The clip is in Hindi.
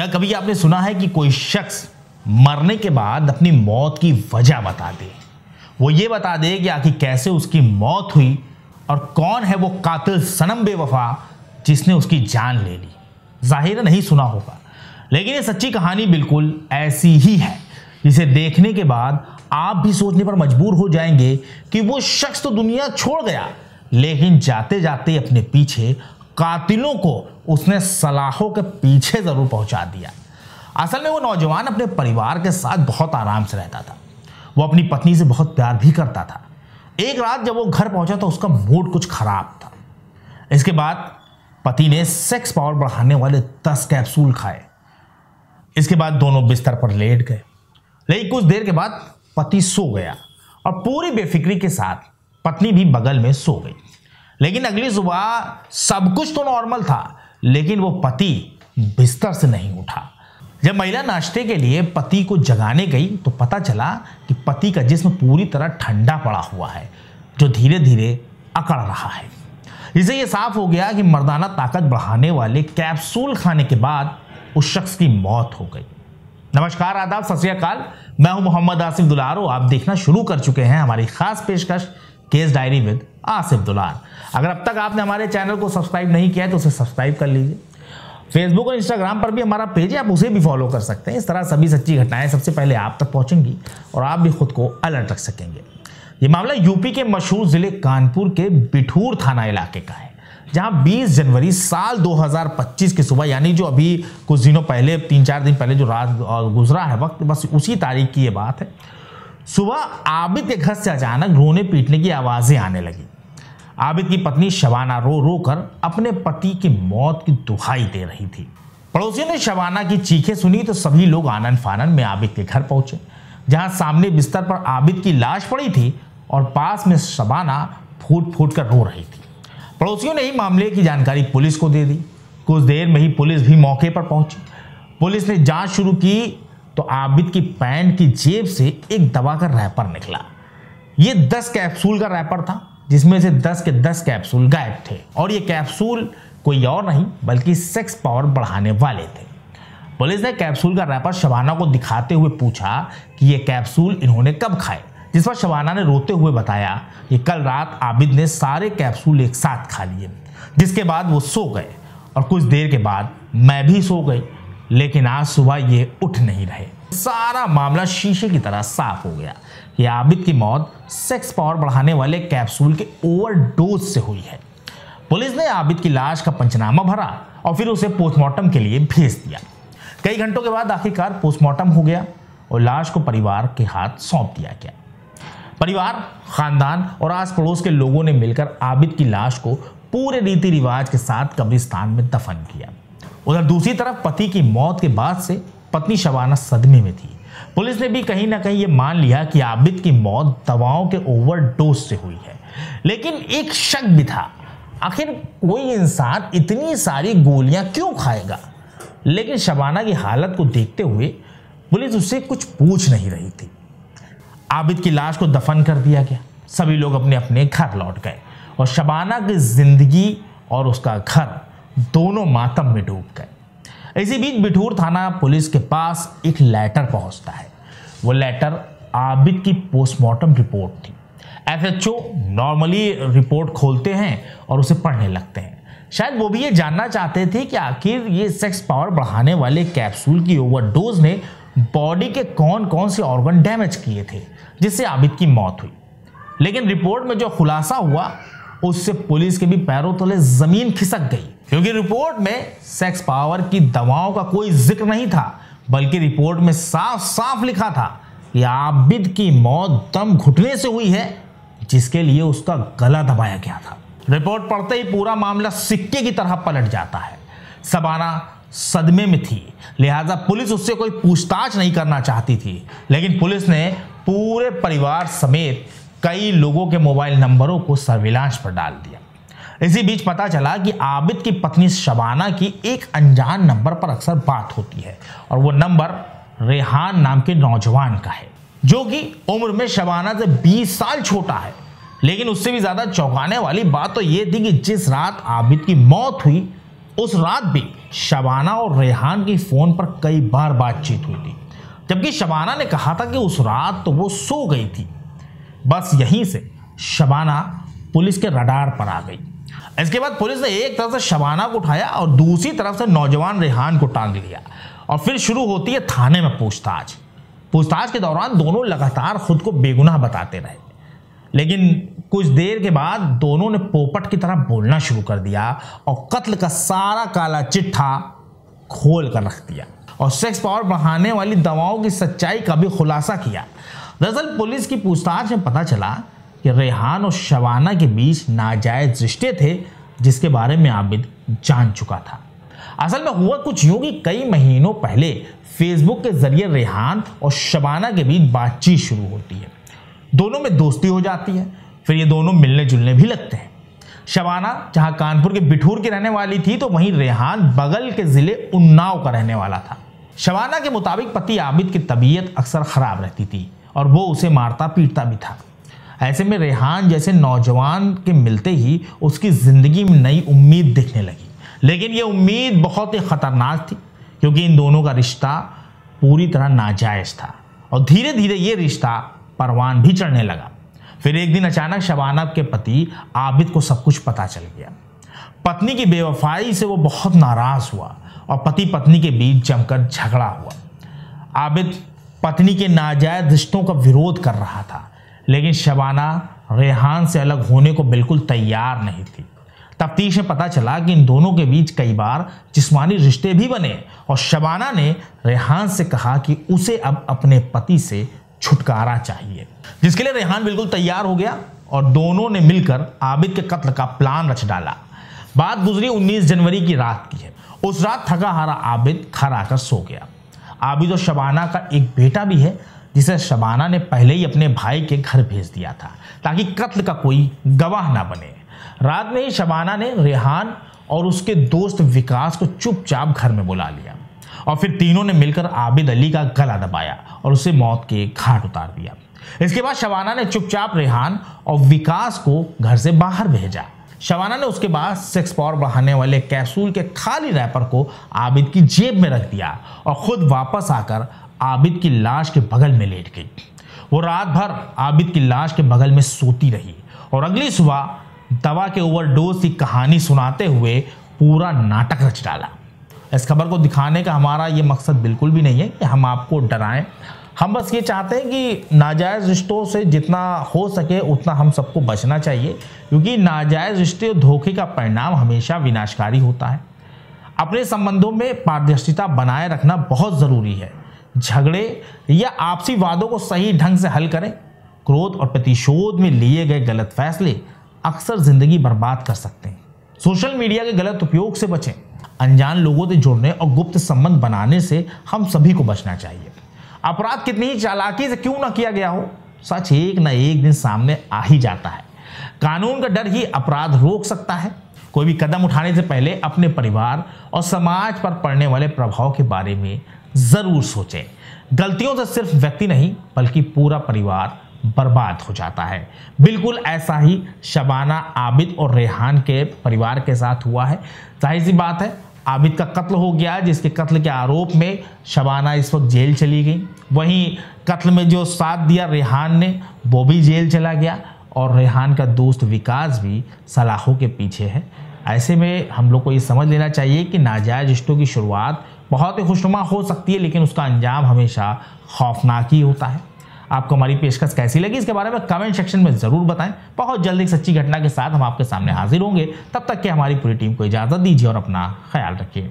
क्या कभी आपने सुना है कि कोई शख्स मरने के बाद अपनी मौत की वजह बता दे? वो ये बता दे कि आखिर कैसे उसकी मौत हुई और कौन है वो कातिल सनम बेवफा जिसने उसकी जान ले ली। जाहिर है नहीं सुना होगा, लेकिन ये सच्ची कहानी बिल्कुल ऐसी ही है जिसे देखने के बाद आप भी सोचने पर मजबूर हो जाएंगे कि वो शख्स तो दुनिया छोड़ गया, लेकिन जाते जाते अपने पीछे कातिलों को उसने सलाखों के पीछे जरूर पहुंचा दिया। असल में वो नौजवान अपने परिवार के साथ बहुत आराम से रहता था। वो अपनी पत्नी से बहुत प्यार भी करता था। एक रात जब वो घर पहुंचा तो उसका मूड कुछ खराब था। इसके बाद पति ने सेक्स पावर बढ़ाने वाले 10 कैप्सूल खाए। इसके बाद दोनों बिस्तर पर लेट गए, लेकिन कुछ देर के बाद पति सो गया और पूरी बेफिक्री के साथ पत्नी भी बगल में सो गई। लेकिन अगली सुबह सब कुछ तो नॉर्मल था, लेकिन वो पति बिस्तर से नहीं उठा। जब महिला नाश्ते के लिए पति को जगाने गई तो पता चला कि पति का जिस्म पूरी तरह ठंडा पड़ा हुआ है, जो धीरे धीरे अकड़ रहा है। इससे यह साफ हो गया कि मर्दाना ताकत बढ़ाने वाले कैप्सूल खाने के बाद उस शख्स की मौत हो गई। नमस्कार, आदाब, सत श्री अकाल। मैं हूं मोहम्मद आसिफ दुलार। आप देखना शुरू कर चुके हैं हमारी खास पेशकश केस डायरी विद आसिफ दुलार। अगर अब तक आपने हमारे चैनल को सब्सक्राइब नहीं किया है तो उसे सब्सक्राइब कर लीजिए। फेसबुक और इंस्टाग्राम पर भी हमारा पेज है, आप उसे भी फॉलो कर सकते हैं। इस तरह सभी सच्ची घटनाएं सबसे पहले आप तक पहुंचेंगी और आप भी खुद को अलर्ट रख सकेंगे। ये मामला यूपी के मशहूर जिले कानपुर के बिठूर थाना इलाके का है, जहां 20 जनवरी साल 2025 की सुबह, यानी जो अभी कुछ दिनों पहले 3-4 दिन पहले जो रात गुजरा है वक्त, बस उसी तारीख की ये बात है। सुबह आबिद के घर से अचानक रोने पीटने की आवाजें आने लगी। आबिद की पत्नी शबाना रो रो कर अपने पति की मौत की दुहाई दे रही थी। पड़ोसियों ने शबाना की चीखें सुनी तो सभी लोग आनन फानन में आबिद के घर पहुंचे, जहां सामने बिस्तर पर आबिद की लाश पड़ी थी और पास में शबाना फूट फूट कर रो रही थी। पड़ोसियों ने ही मामले की जानकारी पुलिस को दे दी। कुछ देर में ही पुलिस भी मौके पर पहुंची। पुलिस ने जांच शुरू की तो आबिद की पैंट की जेब से एक दवा का रैपर निकला। ये 10 कैप्सूल का रैपर था, जिसमें से 10 के 10 कैप्सूल गायब थे और ये कैप्सूल कोई और नहीं बल्कि सेक्स पावर बढ़ाने वाले थे। पुलिस ने कैप्सूल का रैपर शबाना को दिखाते हुए पूछा कि ये कैप्सूल इन्होंने कब खाए, जिस पर शबाना ने रोते हुए बताया कि कल रात आबिद ने सारे कैप्सूल एक साथ खा लिए, जिसके बाद वो सो गए और कुछ देर के बाद मैं भी सो गई, लेकिन आज सुबह ये उठ नहीं रहे। सारा मामला शीशे की तरह साफ हो गया कि आबिद की मौत सेक्स पावर बढ़ाने वाले कैप्सूल के ओवरडोज से हुई है। पुलिस ने आबिद की लाश का पंचनामा भरा और फिर उसे पोस्टमार्टम के लिए भेज दिया। कई घंटों के बाद आखिरकार पोस्टमार्टम हो गया और लाश को परिवार के हाथ सौंप दिया गया। परिवार, खानदान और आस पड़ोस के लोगों ने मिलकर आबिद की लाश को पूरे रीति रिवाज के साथ कब्रिस्तान में दफन किया। उधर दूसरी तरफ पति की मौत के बाद से पत्नी शबाना सदमे में थी। पुलिस ने भी कहीं ना कहीं ये मान लिया कि आबिद की मौत दवाओं के ओवरडोज से हुई है, लेकिन एक शक भी था, आखिर कोई इंसान इतनी सारी गोलियां क्यों खाएगा। लेकिन शबाना की हालत को देखते हुए पुलिस उससे कुछ पूछ नहीं रही थी। आबिद की लाश को दफन कर दिया गया। सभी लोग अपने अपने घर लौट गए और शबाना की जिंदगी और उसका घर दोनों मातम में डूब गए। इसी बीच बिठूर थाना पुलिस के पास एक लेटर पहुंचता है। वो लेटर आबिद की पोस्टमार्टम रिपोर्ट थी। एसएचओ नॉर्मली रिपोर्ट खोलते हैं और उसे पढ़ने लगते हैं। शायद वो भी ये जानना चाहते थे कि आखिर ये सेक्स पावर बढ़ाने वाले कैप्सूल की ओवरडोज ने बॉडी के कौन कौन से ऑर्गन डैमेज किए थे जिससे आबिद की मौत हुई। लेकिन रिपोर्ट में जो खुलासा हुआ उससे पुलिस के भी पैरों तले जमीन खिसक गई, क्योंकि रिपोर्ट में सेक्स पावर की दवाओं का कोई जिक्र नहीं था, बल्कि रिपोर्ट में साफ साफ लिखा था कि आबिद की मौत दम घुटने से हुई है, जिसके लिए उसका गला दबाया गया था। रिपोर्ट पढ़ते ही पूरा मामला सिक्के की तरह पलट जाता है। शबाना सदमे में थी, लिहाजा पुलिस उससे कोई पूछताछ नहीं करना चाहती थी, लेकिन पुलिस ने पूरे परिवार समेत कई लोगों के मोबाइल नंबरों को सर्विलांस पर डाल दिया। इसी बीच पता चला कि आबिद की पत्नी शबाना की एक अनजान नंबर पर अक्सर बात होती है और वो नंबर रेहान नाम के नौजवान का है, जो कि उम्र में शबाना से 20 साल छोटा है। लेकिन उससे भी ज्यादा चौंकाने वाली बात तो ये थी कि जिस रात आबिद की मौत हुई उस रात भी शबाना और रेहान की फोन पर कई बार बातचीत हुई थी, जबकि शबाना ने कहा था कि उस रात तो वो सो गई थी। बस यहीं से शबाना पुलिस के रडार पर आ गई। इसके बाद पुलिस ने एक तरफ से शबाना को उठाया और दूसरी तरफ से नौजवान रेहान को टांग लिया और फिर शुरू होती है थाने में पूछताछ। पूछताछ के दौरान दोनों लगातार खुद को बेगुनाह बताते रहे, लेकिन कुछ देर के बाद दोनों ने पोपट की तरह बोलना शुरू कर दिया और कत्ल का सारा काला चिट्ठा खोल कर रख दिया और सेक्स पावर बढ़ाने वाली दवाओं की सच्चाई का भी खुलासा किया। दरअसल पुलिस की पूछताछ में पता चला कि रेहान और शबाना के बीच नाजायज रिश्ते थे, जिसके बारे में आबिद जान चुका था। असल में हुआ कुछ यूं कि कई महीनों पहले फेसबुक के जरिए रेहान और शबाना के बीच बातचीत शुरू होती है। दोनों में दोस्ती हो जाती है, फिर ये दोनों मिलने जुलने भी लगते हैं। शबाना जहां कानपुर के बिठूर की रहने वाली थी, तो वहीं रेहान बगल के जिले उन्नाव का रहने वाला था। शबाना के मुताबिक पति आबिद की तबीयत अक्सर खराब रहती थी और वो उसे मारता पीटता भी था। ऐसे में रेहान जैसे नौजवान के मिलते ही उसकी जिंदगी में नई उम्मीद दिखने लगी, लेकिन ये उम्मीद बहुत ही खतरनाक थी, क्योंकि इन दोनों का रिश्ता पूरी तरह नाजायज था और धीरे धीरे ये रिश्ता परवान भी चढ़ने लगा। फिर एक दिन अचानक शबाना के पति आबिद को सब कुछ पता चल गया। पत्नी की बेवफाई से वो बहुत नाराज हुआ और पति पत्नी के बीच जमकर झगड़ा हुआ। आबिद पत्नी के नाजायज रिश्तों का विरोध कर रहा था, लेकिन शबाना रेहान से अलग होने को बिल्कुल तैयार नहीं थी। तफ्तीश में पता चला कि इन दोनों के बीच कई बार जिस्मानी रिश्ते भी बने और शबाना ने रेहान से कहा कि उसे अब अपने पति से छुटकारा चाहिए, जिसके लिए रेहान बिल्कुल तैयार हो गया और दोनों ने मिलकर आबिद के कत्ल का प्लान रच डाला। बात गुजरी 19 जनवरी की रात की है। उस रात थका हारा आबिद घर आकर सो गया। आबिद और शबाना का एक बेटा भी है, जिसे शबाना ने पहले ही अपने भाई के घर भेज दिया था ताकि कत्ल का कोई गवाह ना बने। रात में ही शबाना ने रेहान और उसके दोस्त विकास को चुपचाप घर में बुला लिया और फिर तीनों ने मिलकर आबिद अली का गला दबाया और उसे मौत के घाट उतार दिया। इसके बाद शबाना ने चुपचाप रेहान और विकास को घर से बाहर भेजा। शबाना ने उसके बाद सेक्स पावर बढ़ाने वाले कैप्सूल के खाली रैपर को आबिद की जेब में रख दिया और खुद वापस आकर आबिद की लाश के बगल में लेट गई। वो रात भर आबिद की लाश के बगल में सोती रही और अगली सुबह दवा के ओवरडोज की कहानी सुनाते हुए पूरा नाटक रच डाला। इस खबर को दिखाने का हमारा ये मकसद बिल्कुल भी नहीं है कि हम आपको डराएं। हम बस ये चाहते हैं कि नाजायज़ रिश्तों से जितना हो सके उतना हम सबको बचना चाहिए, क्योंकि नाजायज़ रिश्ते और धोखे का परिणाम हमेशा विनाशकारी होता है। अपने संबंधों में पारदर्शिता बनाए रखना बहुत ज़रूरी है। झगड़े या आपसी वादों को सही ढंग से हल करें। क्रोध और प्रतिशोध में लिए गए गलत फैसले अक्सर जिंदगी बर्बाद कर सकते हैं। सोशल मीडिया के गलत उपयोग से बचें। अनजान लोगों से जुड़ने और गुप्त संबंध बनाने से हम सभी को बचना चाहिए। अपराध कितनी ही चालाकी से क्यों ना किया गया हो, सच एक न एक दिन सामने आ ही जाता है। कानून का डर ही अपराध रोक सकता है। कोई भी कदम उठाने से पहले अपने परिवार और समाज पर पड़ने वाले प्रभाव के बारे में जरूर सोचें। गलतियों से सिर्फ व्यक्ति नहीं बल्कि पूरा परिवार बर्बाद हो जाता है। बिल्कुल ऐसा ही शबाना, आबिद और रेहान के परिवार के साथ हुआ है। जाहिर सी बात है, आबिद का कत्ल हो गया, जिसके कत्ल के आरोप में शबाना इस वक्त जेल चली गई। वहीं कत्ल में जो साथ दिया रेहान ने, वो भी जेल चला गया और रेहान का दोस्त विकास भी सलाखों के पीछे है। ऐसे में हम लोग को ये समझ लेना चाहिए कि नाजायज रिश्तों की शुरुआत बहुत ही खुशनुमा हो सकती है, लेकिन उसका अंजाम हमेशा खौफनाक ही होता है। आपको हमारी पेशकश कैसी लगी, इसके बारे में कमेंट सेक्शन में जरूर बताएं। बहुत जल्दी एक सच्ची घटना के साथ हम आपके सामने हाजिर होंगे। तब तक के हमारी पूरी टीम को इजाजत दीजिए और अपना ख्याल रखिए।